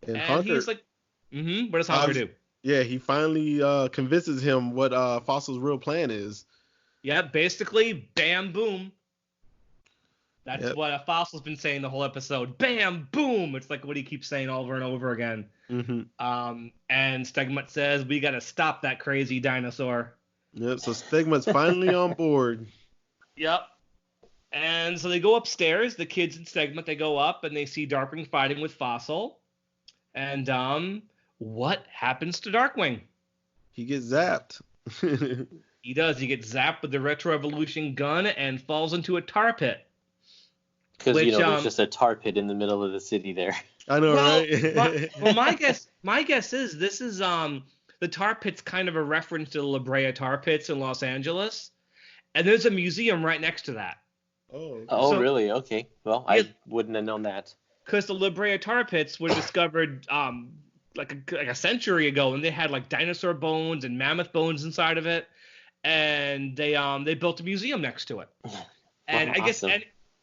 and he's like, what does Honker do? Yeah, he finally convinces him what Fossil's real plan is. Yeah, basically, bam, boom. That's what Fossil's been saying the whole episode. Bam, boom. It's like what he keeps saying over and over again. Mm-hmm. And Stegmutt says, we got to stop that crazy dinosaur. Yep, so Stegmutt's finally on board. Yep. And so they go upstairs, the kids and Stegmutt, they go up and they see Darkwing fighting with Fossil. And what happens to Darkwing? He gets zapped. He does. He gets zapped with the Retro Evolution gun and falls into a tar pit. Because there's just a tar pit in the middle of the city there. I know, right? my guess is this is the tar pit's kind of a reference to the La Brea tar pits in Los Angeles, and there's a museum right next to that. Oh, really? Okay. Well, I wouldn't have known that. Because the La Brea tar pits were discovered like a century ago, and they had like dinosaur bones and mammoth bones inside of it, and they built a museum next to it. And Wow, awesome.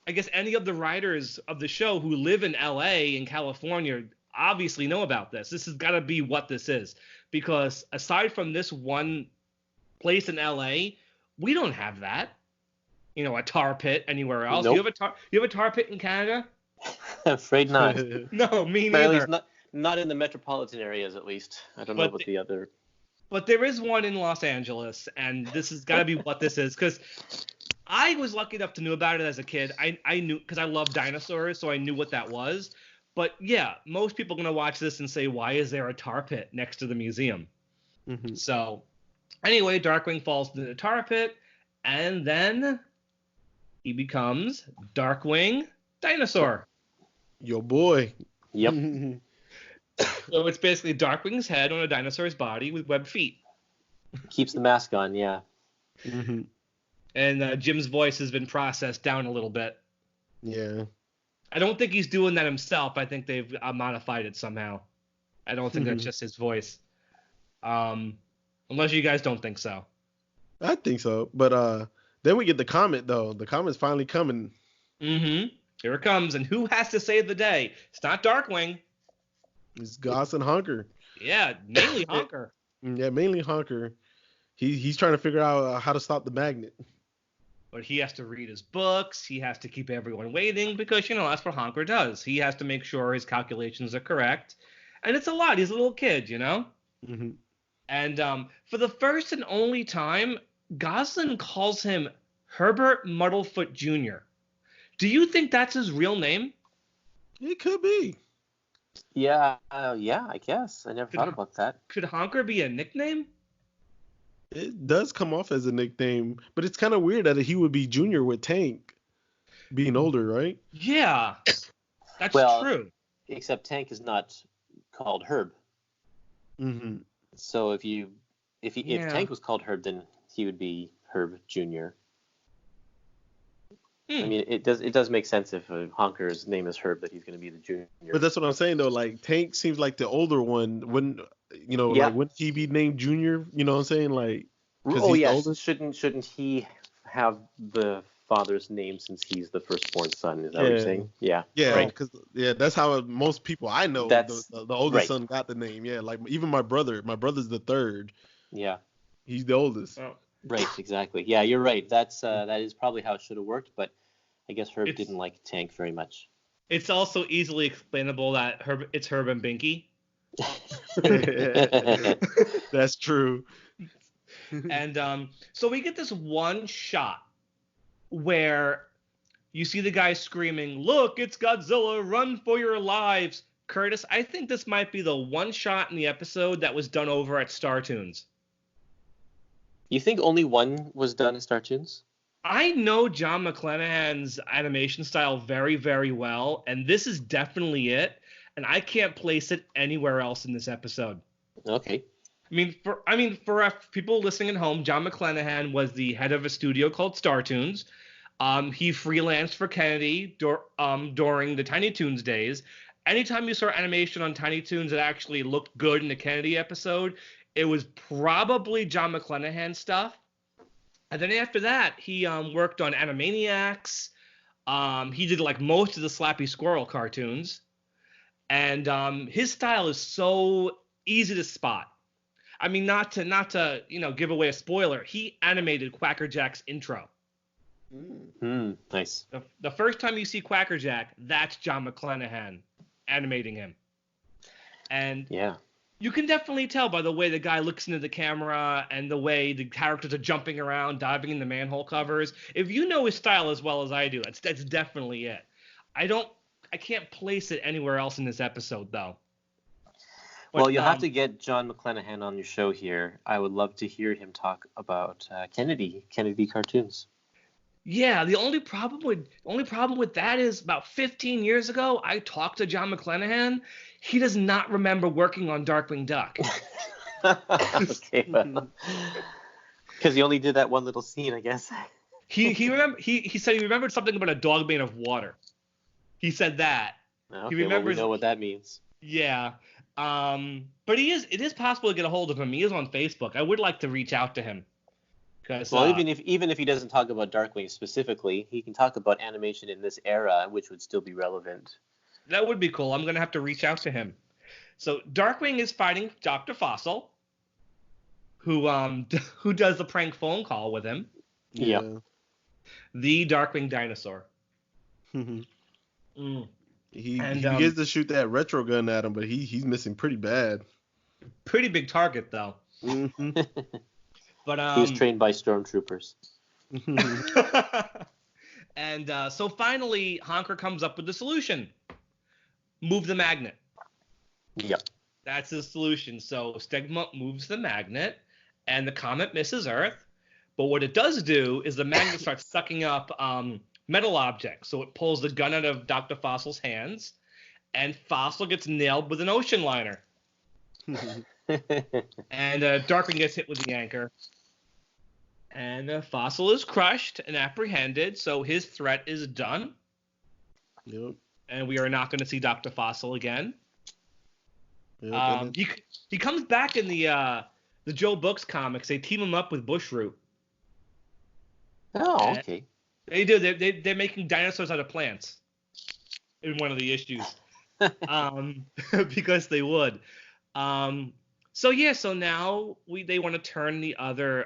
I guess any of the writers of the show who live in LA and California obviously know about this. This has got to be what this is, because aside from this one place in LA, we don't have that. A tar pit anywhere else. Nope. You have a tar pit in Canada? I'm afraid not. No, me Or at neither. least not in the metropolitan areas, at least. I don't know about the other. But there is one in Los Angeles, and this has got to be what this is, because I was lucky enough to know about it as a kid. I knew, because I love dinosaurs, so I knew what that was. But yeah, most people are going to watch this and say, why is there a tar pit next to the museum? Mm-hmm. So anyway, Darkwing falls into the tar pit, and then he becomes Darkwing Dinosaur. Yo, boy. Yep. So it's basically Darkwing's head on a dinosaur's body with webbed feet. Keeps the mask on, yeah. Mm-hmm. And Jim's voice has been processed down a little bit. Yeah. I don't think he's doing that himself. I think they've modified it somehow. I don't think that's just his voice. Unless you guys don't think so. I think so. But then we get the comet, though. The comet's finally coming. Mm-hmm. Here it comes. And who has to save the day? It's not Darkwing. It's Goss and Honker. Yeah, mainly Honker. Yeah, mainly Honker. He's trying to figure out how to stop the magnet. But he has to read his books. He has to keep everyone waiting because, that's what Honker does. He has to make sure his calculations are correct. And it's a lot. He's a little kid, Mm-hmm. And for the first and only time, Goslin calls him Herbert Muddlefoot Jr. Do you think that's his real name? It could be. Yeah, I guess. I never thought about that. Could Honker be a nickname? It does come off as a nickname, but it's kind of weird that he would be Junior with Tank being older, right? Yeah, that's true. Except Tank is not called Herb. Mm-hmm. So if Tank was called Herb, then he would be Herb Jr. I mean, it does make sense if Honker's name is Herb that he's going to be the Junior. But that's what I'm saying though. Like Tank seems like the older one. Wouldn't he be named Junior? You know what I'm saying? Like, oh yes. Shouldn't he have the father's name since he's the firstborn son? Is that what you're saying? Yeah. Yeah. Right. Because that's how most people I know. The oldest son got the name. Yeah. Like even my brother. My brother's the third. Yeah. He's the oldest. Oh. Right. Exactly. Yeah. You're right. That is probably how it should have worked, but I guess Herb didn't like Tank very much. It's also easily explainable that it's Herb and Binky. That's true. And so we get this one shot where You see the guy screaming, "Look, it's Godzilla, run for your lives." Curtis, I think this might be the one shot in the episode that was done over at Startoons. You think only one was done in Startoons? I know John McClanahan's animation style very, very well, and this is definitely it, and I can't place it anywhere else in this episode. Okay. For people listening at home, John McClanahan was the head of a studio called Startoons. He freelanced for Kennedy during the Tiny Toons days. Anytime you saw animation on Tiny Toons that actually looked good in the Kennedy episode, it was probably John McClanahan stuff. And then after that, he worked on Animaniacs. He did like most of the Slappy Squirrel cartoons. And his style is so easy to spot. I mean, not to give away a spoiler. He animated Quacker Jack's intro. Nice. The first time you see Quacker Jack, that's John McClanahan animating him. And yeah, you can definitely tell by the way the guy looks into the camera and the way the characters are jumping around, diving into manhole covers. If you know his style as well as I do, that's definitely it. I can't place it anywhere else in this episode, though. Well, you'll have to get John McClanahan on your show here. I would love to hear him talk about Kennedy cartoons. Yeah, the only problem with that is about 15 years ago, I talked to John McClanahan. He does not remember working on Darkwing Duck. Okay, well, because he only did that one little scene, I guess. He said he remembered something about a dog made of water. He said that. Okay, he remembers. Well, we know what that means. Yeah. But it is possible to get a hold of him. He is on Facebook. I would like to reach out to him. Well, even if he doesn't talk about Darkwing specifically, he can talk about animation in this era, which would still be relevant. That would be cool. I'm going to have to reach out to him. So Darkwing is fighting Dr. Fossil, who does the prank phone call with him. Yeah. The Darkwing dinosaur. He gets to shoot that retro gun at him, but he's missing pretty bad. Pretty big target, though. But he was trained by stormtroopers. And so finally, Honker comes up with the solution. Move the magnet. Yep. That's the solution. So Stegmutt moves the magnet, and the comet misses Earth. But what it does do is the magnet starts sucking up metal objects. So it pulls the gun out of Dr. Fossil's hands, and Fossil gets nailed with an ocean liner. And Darkwing gets hit with the anchor. And Fossil is crushed and apprehended, so his threat is done. Yep. And we are not going to see Dr. Fossil again. Yep, he comes back in the Joe Books comics. They team him up with Bushroot. Oh, okay. They do. They're making dinosaurs out of plants in one of the issues. Because they would. So now they want to turn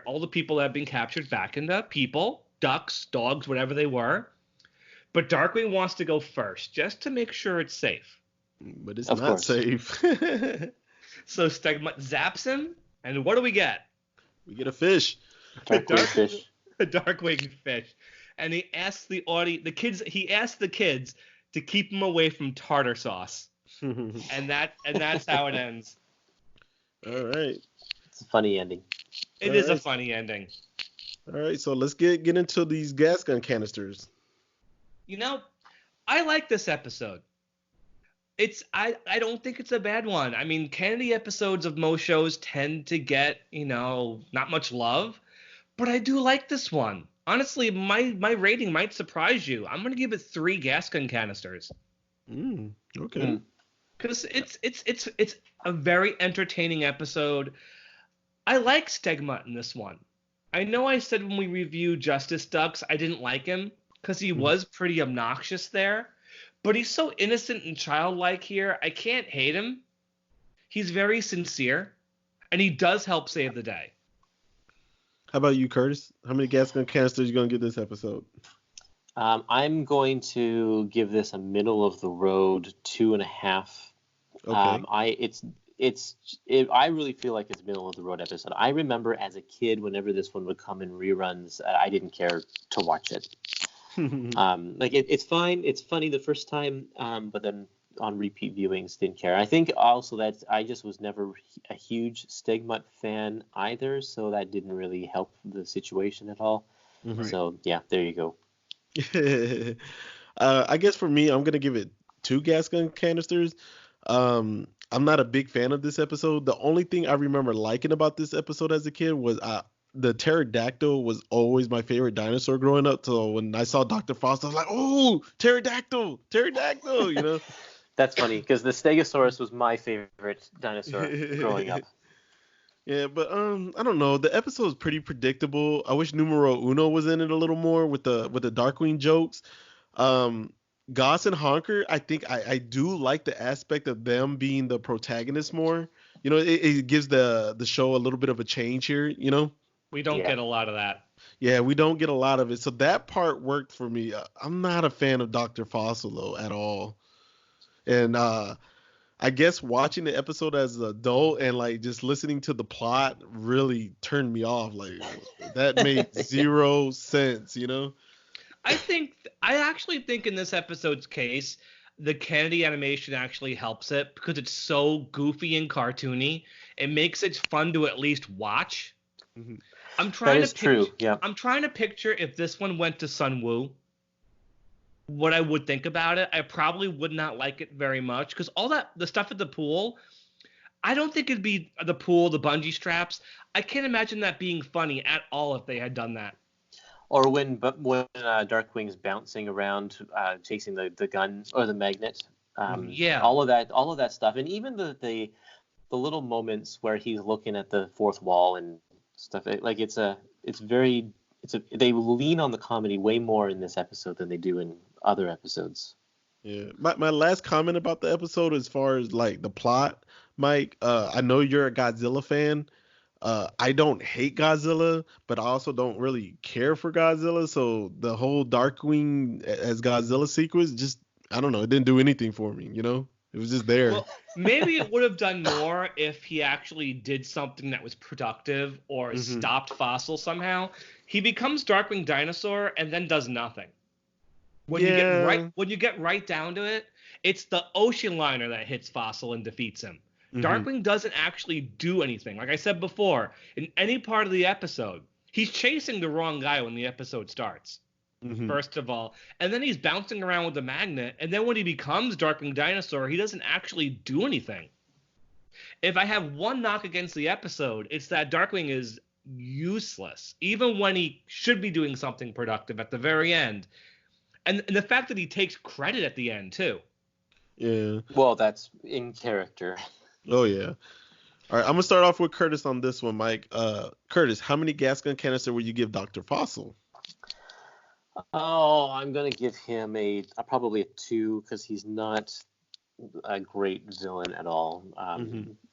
all the people that have been captured back into people, ducks, dogs, whatever they were. But Darkwing wants to go first, just to make sure it's safe. But it's not safe. So Stegmutt zaps him, and what do we get? We get a fish. Darkwing fish. A Darkwing fish. And he asks the kids to keep him away from tartar sauce. and that's how it ends. All right. It's a funny ending. It is a funny ending. All right, so let's get into these gas gun canisters. I like this episode. I don't think it's a bad one. I mean, Kennedy episodes of most shows tend to get, not much love, but I do like this one. Honestly, my rating might surprise you. I'm going to give it 3 gas gun canisters. Okay. Because it's a very entertaining episode. I like Stegmutt in this one. I know I said when we reviewed Justice Ducks I didn't like him because he was pretty obnoxious there, but he's so innocent and childlike here. I can't hate him. He's very sincere, and he does help save the day. How about you, Curtis? How many gas gun canisters are you going to give this episode? I'm going to give this a middle of the road 2.5. Okay. I really feel like it's a middle of the road episode. I remember as a kid, whenever this one would come in reruns, I didn't care to watch it. Like it's fine. It's funny the first time, but then on repeat viewings, didn't care. I think also that I just was never a huge Stegmutt fan either, so that didn't really help the situation at all. Mhm. So yeah, there you go. I guess for me, I'm gonna give it 2 gas gun canisters. I'm not a big fan of this episode. The only thing I remember liking about this episode as a kid was the pterodactyl was always my favorite dinosaur growing up. So when I saw Dr. Frost, I was like, "Oh, pterodactyl, pterodactyl!" You know. That's funny because the Stegosaurus was my favorite dinosaur growing up. Yeah, but I don't know. The episode is pretty predictable. I wish Numero Uno was in it a little more with the Darkwing jokes. Goss and Honker, I think I do like the aspect of them being the protagonists more. You know, it gives the show a little bit of a change here. You know. We don't Yeah. get a lot of that. Yeah, we don't get a lot of it, so that part worked for me. I'm not a fan of Dr. Fossil though at all, and I guess watching the episode as an adult and like just listening to the plot really turned me off. Like that made zero sense, you know? I actually think in this episode's case, the Kennedy animation actually helps it because it's so goofy and cartoony. It makes it fun to at least watch. Mhm. I'm trying That is true. Yeah. I'm trying to picture if this one went to Sun Wu, what I would think about it. I probably would not like it very much because all the stuff at the pool, I don't think it'd be the pool, the bungee straps. I can't imagine that being funny at all if they had done that. Or when Darkwing's bouncing around, chasing the gun or the magnet. Yeah. All of that stuff, and even the little moments where he's looking at the fourth wall and stuff. They lean on the comedy way more in this episode than they do in other episodes. Yeah. My last comment about the episode as far as like the plot, Mike, I know you're a Godzilla fan. I don't hate Godzilla, but I also don't really care for Godzilla. So the whole Darkwing as Godzilla sequence, just, I don't know, it didn't do anything for me, you know? It was just there. Well, maybe it would have done more if he actually did something that was productive or stopped Fossil somehow. He becomes Darkwing Dinosaur and then does nothing. When you get right down to it, it's the ocean liner that hits Fossil and defeats him. Darkwing doesn't actually do anything. Like I said before, in any part of the episode, he's chasing the wrong guy when the episode starts. First of all, and then he's bouncing around with the magnet, and then when he becomes Darkwing Dinosaur, he doesn't actually do anything. If I have one knock against the episode, it's that Darkwing is useless, even when he should be doing something productive at the very end. And the fact that he takes credit at the end, too. Yeah. Well, that's in character. Oh, yeah. All right, I'm going to start off with Curtis on this one, Mike. Curtis, how many gas gun canister would you give Dr. Fossil? Oh, I'm going to give him probably a 2 because he's not a great villain at all,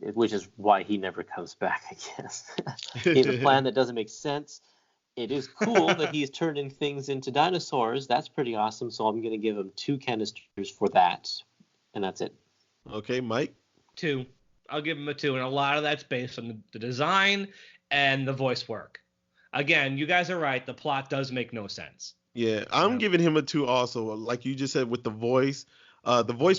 which is why he never comes back, I guess. He has a plan that doesn't make sense. It is cool that he's turning things into dinosaurs. That's pretty awesome, so I'm going to give him 2 canisters for that, and that's it. Okay, Mike? 2. I'll give him a 2, and a lot of that's based on the design and the voice work. Again, you guys are right. The plot does make no sense. Yeah, I'm giving him a 2 also. Like you just said with the voice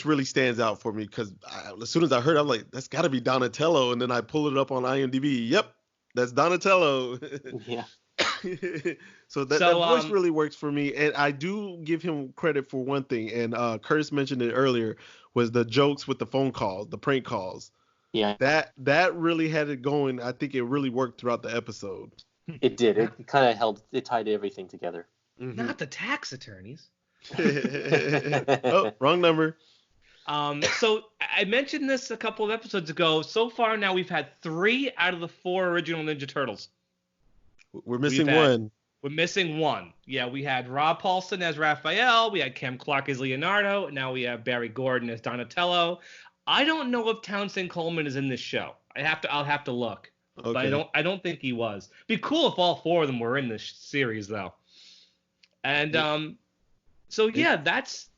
really stands out for me because as soon as I heard it, I'm like, that's got to be Donatello. And then I pull it up on IMDb. Yep, that's Donatello. Yeah. So that voice really works for me. And I do give him credit for one thing. And Curtis mentioned it earlier, was the jokes with the phone calls, the prank calls. Yeah. That really had it going. I think it really worked throughout the episode. It did. It kind of it tied everything together. Not the tax attorneys. Oh, wrong number. So I mentioned this a couple of episodes ago. So far now we've had 3 out of the 4 original Ninja Turtles. We're missing one. We're missing one. Yeah, we had Rob Paulson as Raphael. We had Cam Clark as Leonardo. And now we have Barry Gordon as Donatello. I don't know if Townsend Coleman is in this show. I'll have to look. Okay. But I don't think he was. Be cool if all 4 of them were in this series though. And so yeah, that's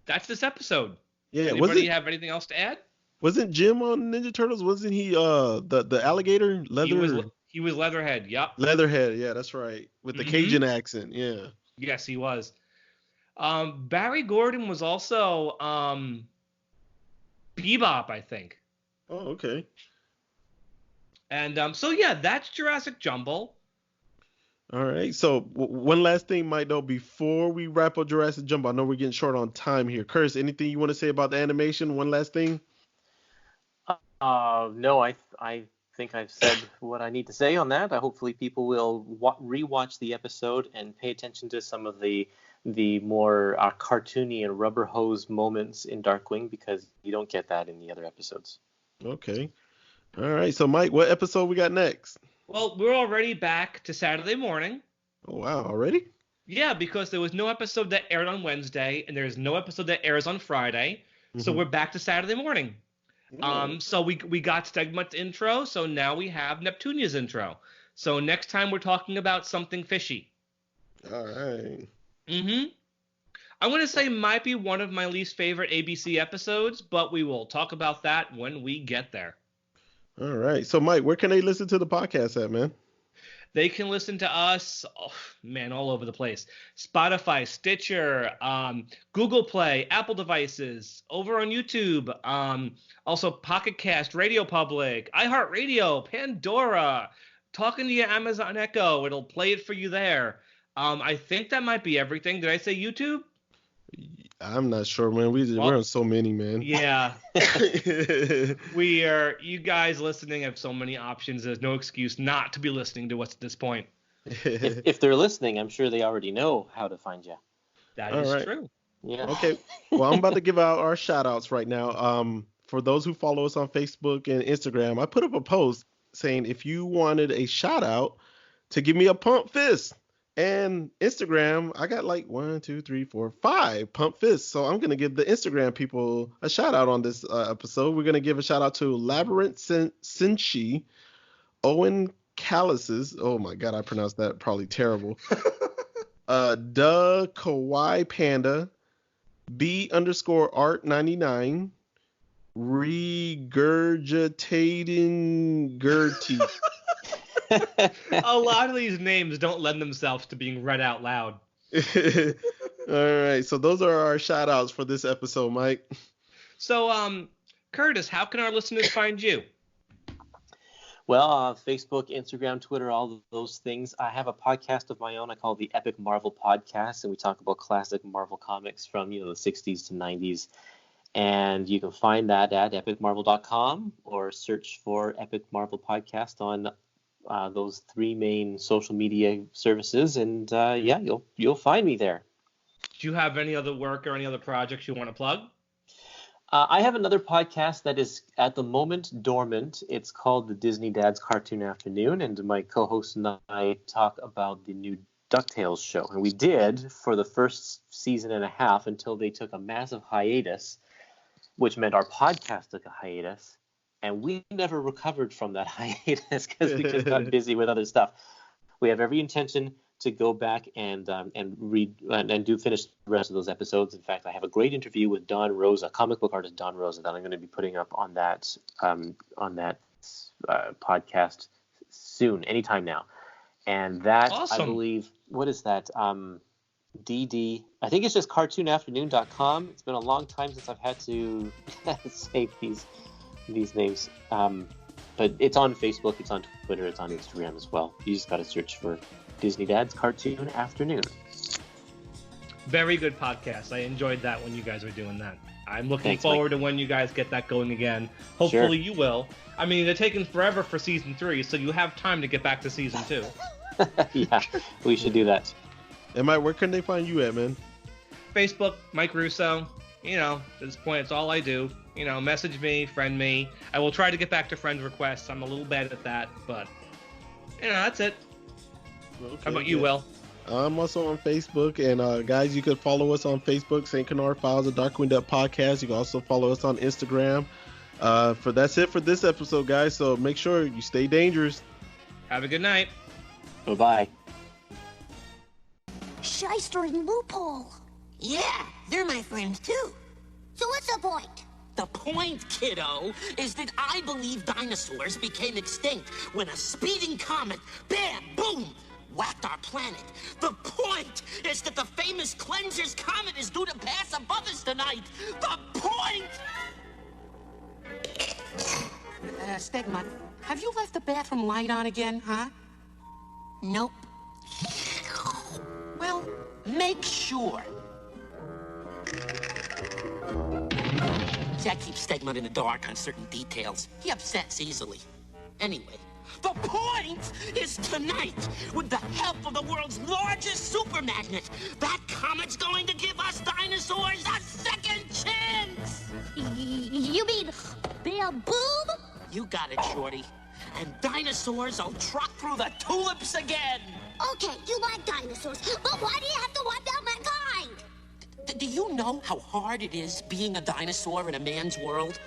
this episode. Yeah. Anybody have anything else to add? Wasn't Jim on Ninja Turtles? Wasn't he the alligator leather? He was Leatherhead. Yep. Leatherhead. Yeah, that's right. With the Cajun accent. Yeah. Yes, he was. Barry Gordon was also Bebop, I think. Oh, okay. And so yeah, that's Jurassic Jumble. All right. So one last thing, Mike, though, before we wrap up Jurassic Jumble, I know we're getting short on time here. Curtis, anything you want to say about the animation? One last thing? No, I think I've said what I need to say on that. Hopefully people will rewatch the episode and pay attention to some of the more cartoony and rubber hose moments in Darkwing, because you don't get that in the other episodes. Okay. All right. So, Mike, what episode we got next? Well, we're already back to Saturday morning. Oh, wow. Already? Yeah, because there was no episode that aired on Wednesday, and there's no episode that airs on Friday. So we're back to Saturday morning. So we got Stegmutt's intro, so now we have Neptunia's intro. So next time we're talking about something fishy. All right. I'm going to say might be one of my least favorite ABC episodes, but we will talk about that when we get there. All right. So, Mike, where can they listen to the podcast at, man? They can listen to us, all over the place. Spotify, Stitcher, Google Play, Apple devices, over on YouTube, also Pocket Cast, Radio Public, iHeartRadio, Pandora, talking to your Amazon Echo. It'll play it for you there. I think that might be everything. Did I say YouTube? I'm not sure, man. We're on so many, man. Yeah. You guys listening have so many options. There's no excuse not to be listening to us at this point. If they're listening, I'm sure they already know how to find you. That is true. Yeah. Okay. Well, I'm about to give out our shout outs right now. For those who follow us on Facebook and Instagram, I put up a post saying if you wanted a shout out to give me a pump fist. And Instagram, I got like 1, 2, 3, 4, 5 pump fists. So I'm going to give the Instagram people a shout out on this episode. We're going to give a shout out to Labyrinth Sinchi, Owen Callises. Oh my God, I pronounced that probably terrible. Duh Kawaii Panda, B_Art99, Regurgitating Gertie. A lot of these names don't lend themselves to being read out loud. All right, so those are our shout outs for this episode, Mike. So, Curtis, how can our listeners find you? Well, Facebook, Instagram, Twitter, all of those things. I have a podcast of my own I call the Epic Marvel Podcast, and we talk about classic Marvel comics from the 60s to 90s. And you can find that at epicmarvel.com or search for Epic Marvel Podcast on those 3 main social media services, and you'll find me there. Do you have any other work or any other projects you want to plug? I have another podcast that is at the moment dormant. It's called the Disney Dad's Cartoon Afternoon, and my co-host and I talk about the new Ducktales show. And we did for the first season and a half until they took a massive hiatus, which meant our podcast took a hiatus. And we never recovered from that hiatus because we just got busy with other stuff. We have every intention to go back and read and finish the rest of those episodes. In fact, I have a great interview with Don Rosa, comic book artist Don Rosa, that I'm going to be putting up on that podcast soon, anytime now. And that, awesome. I believe, what is that? DD. I think it's just cartoonafternoon.com. It's been a long time since I've had to save these names, but it's on Facebook, it's on Twitter, it's on Instagram as well. You just got to search for Disney Dad's Cartoon Afternoon. Very good podcast. I enjoyed that when you guys were doing that. I'm looking forward to when you guys get that going again. Hopefully you will. I mean, they're taking forever for season 3, so you have time to get back to season 2. Yeah, we should do that. And Mike, where can they find you at, man? Facebook, Mike Russo. At this point, it's all I do. Message me, friend me. I will try to get back to friend requests. I'm a little bad at that, but, that's it. Okay, how about you, Will? I'm also on Facebook, and guys, you can follow us on Facebook, St. Canard Files, a Darkwing Duck podcast. You can also follow us on Instagram. That's it for this episode, guys, so make sure you stay dangerous. Have a good night. Bye-bye. Shyster and Loophole. Yeah, they're my friends too. So what's the point? The point, kiddo, is that I believe dinosaurs became extinct when a speeding comet, bam, boom, whacked our planet. The point is that the famous Cleanser's Comet is due to pass above us tonight. The point! Stegmutt, have you left the bathroom light on again, huh? Nope. Well, make sure. See, I keep Stegmutt in the dark on certain details. He upsets easily. Anyway, the point is tonight, with the help of the world's largest super magnet, that comet's going to give us dinosaurs a second chance! You mean Bear Boob? You got it, Shorty. And dinosaurs will trot through the tulips again! Okay, you like dinosaurs, but why do you have to wipe out mankind? Do you know how hard it is being a dinosaur in a man's world?